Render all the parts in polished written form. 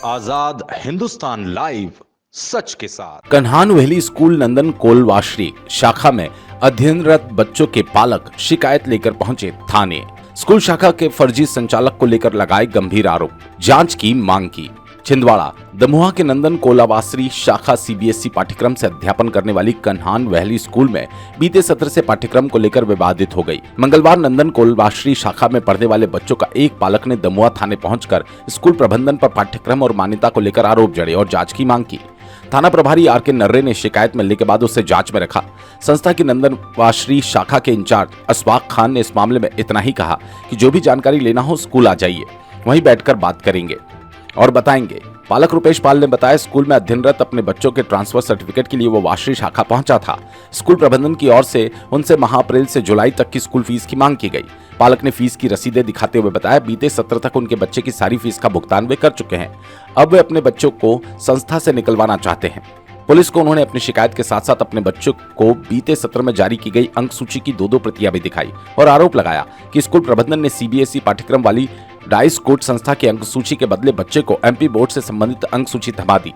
आजाद Hindustan live, सच के साथ। Kanhan Wehli school नंदन कोलवाश्री शाखा में अध्ययनरत बच्चों के पालक शिकायत लेकर पहुंचे थाने। स्कूल शाखा के फर्जी संचालक को लेकर लगाए गंभीर आरोप, जांच की मांग की। छिंदवाड़ा दमोहा के नंदन कोलावासरी शाखा सीबीएसई पाठ्यक्रम से अध्यापन करने वाली कन्हान वेहली स्कूल में बीते सत्र से पाठ्यक्रम को लेकर विवादित हो गई। मंगलवार नंदन कोलावासरी शाखा में पढ़ने वाले बच्चों का एक पालक ने दमोहा थाने पहुंचकर स्कूल प्रबंधन पर पाठ्यक्रम और मान्यता को लेकर आरोप जड़े और जांच की मांग की। थाना प्रभारी आर.के. नर्रे ने शिकायत मिलने के बाद उसे जांच में रखा। संस्था की नंदन वासरी शाखा के इंचार्ज अशफाक खान ने इस मामले में इतना ही कहा कि जो भी जानकारी लेना हो स्कूल आ जाइए, वहीं बैठकर बात करेंगे और बताएंगे। पालक रुपेश पाल ने बताया, स्कूल में अध्ययनरत अपने बच्चों के ट्रांसफर सर्टिफिकेट के लिए वो वासरी शाखा पहुंचा था। स्कूल प्रबंधन की ओर से उनसे माह अप्रैल से जुलाई तक की स्कूल फीस की मांग की गई। पालक ने फीस की रसीदें दिखाते हुए बताया, बीते सत्र तक उनके बच्चे की सारी फीस का भुगतान वे कर चुके हैं। अब वे अपने बच्चों को संस्था से निकलवाना चाहते हैं। पुलिस को उन्होंने अपनी शिकायत के साथ साथ अपने बच्चों को बीते सत्र में जारी की गई अंक सूची की दो प्रतियां भी दिखाई और आरोप लगाया कि स्कूल प्रबंधन ने सीबीएसई पाठ्यक्रम वाली डाइस कोट संस्था की अंक सूची के बदले बच्चे को एमपी बोर्ड से संबंधित अंक सूची थमा दी।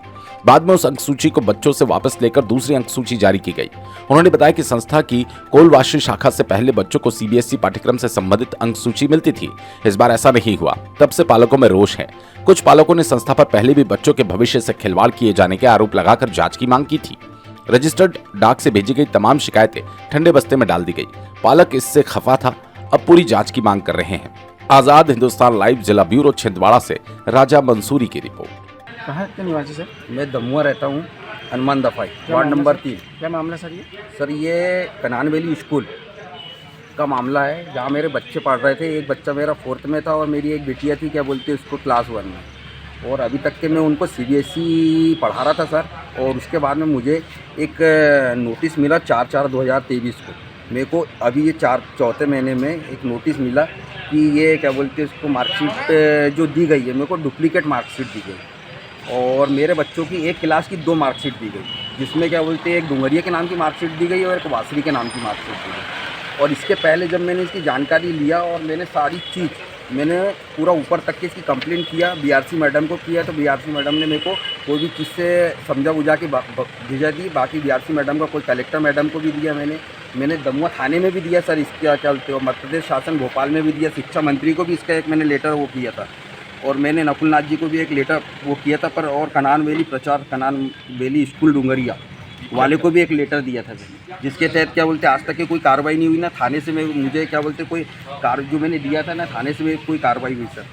बाद में उस अंक सूची को बच्चों से वापस लेकर दूसरी अंक सूची जारी की गई। उन्होंने बताया कि संस्था की कोलवाश्री शाखा से पहले बच्चों को सीबीएसई पाठ्यक्रम से संबंधित अंक सूची मिलती थी। इस बार ऐसा नहीं हुआ। तब से पालकों में रोष है। कुछ पालकों ने संस्था पर पहले भी बच्चों के भविष्य से खिलवाड़ किए जाने के आरोप लगाकर जांच की मांग की थी। रजिस्टर्ड डाक से भेजी गई तमाम शिकायतें ठंडे बस्ते में डाल दी गई। पालक इससे खफा था, अब पूरी जांच की मांग कर रहे हैं। आजाद हिंदुस्तान लाइव जिला ब्यूरो छिंदवाड़ा से राजा मंसूरी की रिपोर्ट। कहाँ के निवासी सर? मैं दमुआ रहता हूँ, हनुमान दफाई, वार्ड नंबर 3। क्या मामला सर ये? सर ये कन्हान वेली स्कूल का मामला है, जहाँ मेरे बच्चे पढ़ रहे थे। एक बच्चा मेरा 4th में था और मेरी एक बिटिया थी, क्या बोलते हैं उसको, क्लास 1 में। और अभी तक के मैं उनको सीबीएसई पढ़ा रहा था सर। और उसके बाद में मुझे एक नोटिस मिला 4/4/2023 को। मेरे को अभी ये चौथे महीने में एक नोटिस मिला कि ये क्या बोलते हैं उसको, मार्कशीट जो दी गई है मेरे को, डुप्लीकेट मार्कशीट दी गई। और मेरे बच्चों की एक क्लास की 2 मार्कशीट दी गई, जिसमें क्या बोलते हैं एक डुंगरिया के नाम की मार्कशीट दी गई और एक वासरी के नाम की मार्कशीट दी गई। और इसके पहले जब मैंने इसकी जानकारी लिया और मैंने सारी चीज़ मैंने पूरा ऊपर तक के इसकी कंप्लेंट किया, बीआरसी मैडम को किया, तो बीआरसी मैडम ने मेरे को कोई भी चीज़ से समझा बुझा के भेजा दी। बाकी बीआरसी मैडम को, कोई कलेक्टर मैडम को भी दिया, मैंने दमुआ थाने में भी दिया सर इसके क्या चलते, और मध्य प्रदेश शासन भोपाल में भी दिया। शिक्षा मंत्री को भी इसका एक मैंने लेटर वो किया था, और मैंने नकुलनाथ जी को भी एक लेटर वो किया था। पर और कन्हान वेली स्कूल डुंगरिया वाले को भी एक लेटर दिया था, जिसके तहत क्या बोलते आज तक की कोई कार्रवाई नहीं हुई ना थाने से। मुझे क्या बोलते कोई जो मैंने दिया था ना थाने से कोई कार्रवाई हुई सर।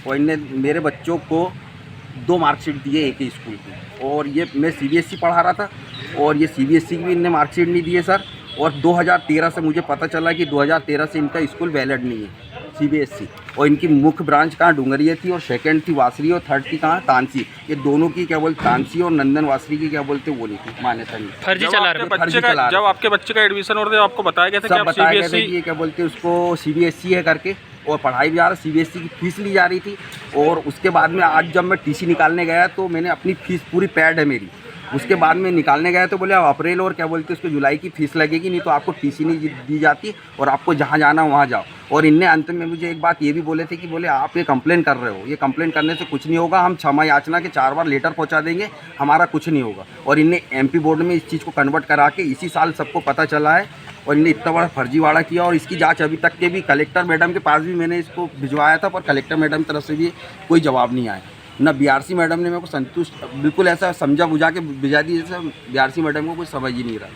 और इनने मेरे बच्चों को 2 मार्कशीट दिए एक ही स्कूल की, और ये मैं सीबीएसई पढ़ा रहा था और ये सीबीएसई की भी इनने मार्कशीट नहीं दिए सर। और 2013 से मुझे पता चला कि 2013 से इनका स्कूल वैलिड नहीं है सीबीएसई। और इनकी मुख्य ब्रांच कहाँ डुंगरिया थी, और सेकंड थी वासरी, और थर्ड थी कहाँ तानसी। ये दोनों की क्या बोलते, तानसी और नंदन वासरी की क्या बोलते वो नहीं थी, मान्यता नहीं। फर्जी चला रहे। जब आपके बच्चे का एडमिशन हो रहा था आपको बताया गया था कि आप बताया गया था सीबीएसई कि ये क्या बोलते उसको सीबीएसई है करके, और पढ़ाई भी जा रहा, सीबीएसई की फीस ली जा रही थी। और उसके बाद में आज जब मैं टीसी निकालने गया तो मैंने अपनी फीस पूरी पैड है मेरी। उसके बाद में निकालने गया तो बोले अब अप्रैल और क्या बोलते उसको जुलाई की फ़ीस लगेगी, नहीं तो आपको टीसी नहीं दी जाती और आपको जहाँ जाना वहाँ जाओ। और इनने अंत में मुझे एक बात ये भी बोले थे कि बोले आप ये कंप्लेन कर रहे हो, ये कंप्लेन करने से कुछ नहीं होगा, हम क्षमा याचना के 4 बार लेटर पहुँचा देंगे, हमारा कुछ नहीं होगा। और इनने एमपी बोर्ड में इस चीज़ को कन्वर्ट करा के इसी साल सबको पता चला है, और इनने इतना बड़ा फर्जीवाड़ा किया। और इसकी जांच अभी तक के भी कलेक्टर मैडम के पास भी मैंने इसको भिजवाया था, पर कलेक्टर मैडम की तरफ से भी कोई जवाब नहीं आया। ना बीआरसी मैडम ने मेरे को संतुष्ट, बिल्कुल ऐसा समझा बुझा के भिजा दी जैसे बीआरसी मैडम को कुछ समझ ही नहीं रहा।